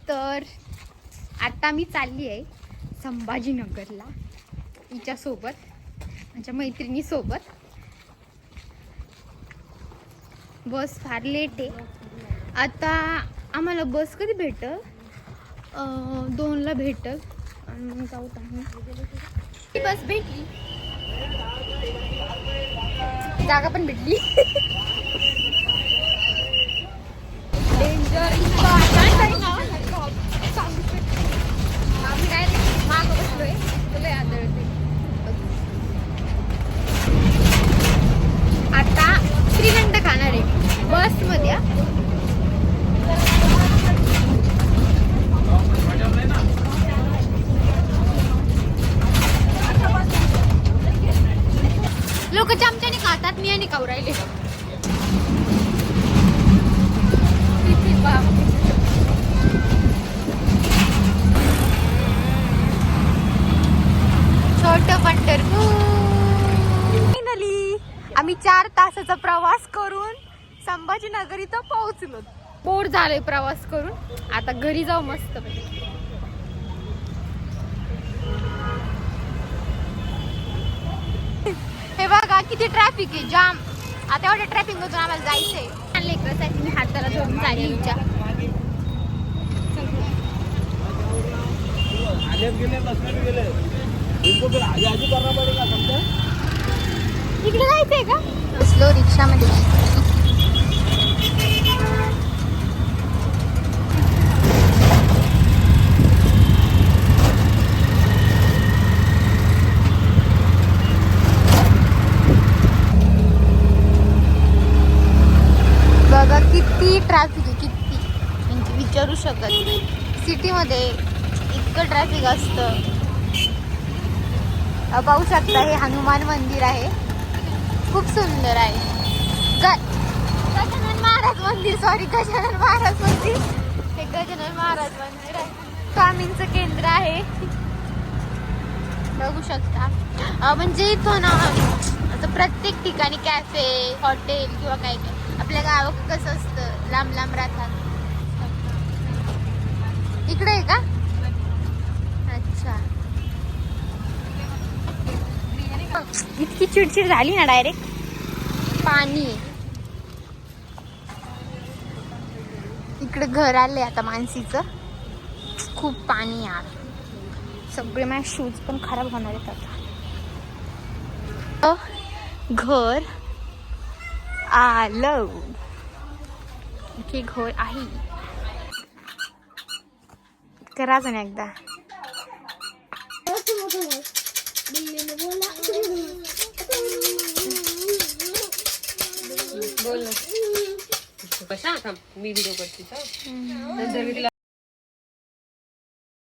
तर आता मी चालली आहे संभाजीनगरला हिच्यासोबत, माझ्या मैत्रिणीसोबत. बस फार लेट आहे. आता आम्हाला बस कधी भेटल? 2ला भेटल आणि मग जाऊ आम्ही. ती बस भेटली, जागा पण भेटली. डेंजर आम्ही डायरेक्ट मागं बसलोय. तुला आदळते. आता श्रीखंड खाणार आहे बसमध्ये. लोक चमच्याने खातात, मी आणि खाऊ राहिले. छोट पंढरपूर. फायनली आम्ही 4 तासाचा प्रवास करून संभाजीनगर इथं पोहोचलो. बोर झालोय प्रवास करून, आता घरी जाऊ मस्त. हे बघा किती ट्रॅफिक आहे, जाम. आता एवढ्या ट्रॅफिक मधून आम्हाला जायचंय. लेकरासाठी मी हाताला धरून चालली हिच्या. इकडे जायचंय का? स्लो रिक्षामध्ये. बघा किती ट्रॅफिक आहे, किती म्हणजे विचारू शकत नाही. सिटीमध्ये इतकं ट्रॅफिक असतं. पाहू शकता हे हनुमान मंदिर आहे, खूप सुंदर आहे. गजानन महाराज मंदिर, सॉरी गजानन महाराज मंदिर. हे गजानन महाराज मंदिर आहे, स्वामींचं केंद्र आहे. बघू शकता. म्हणजे इथं ना आता प्रत्येक ठिकाणी कॅफे, हॉटेल किंवा काय काय. आपल्या गावात कसं असतं, लांब लांब राहतात. इकडे आहे का? अच्छा. इतकी चिडचिड झाली ना, डायरेक्ट पाणी. इकडे घर आले आता मानसीचं, खूप पाणी यार. सगळे माझे शूज पण खराब होणार आहेत आता. घर आलं. इथे घर आहे. करा अजून एकदा. बोल ना. कशा मी व्हिडिओ करते.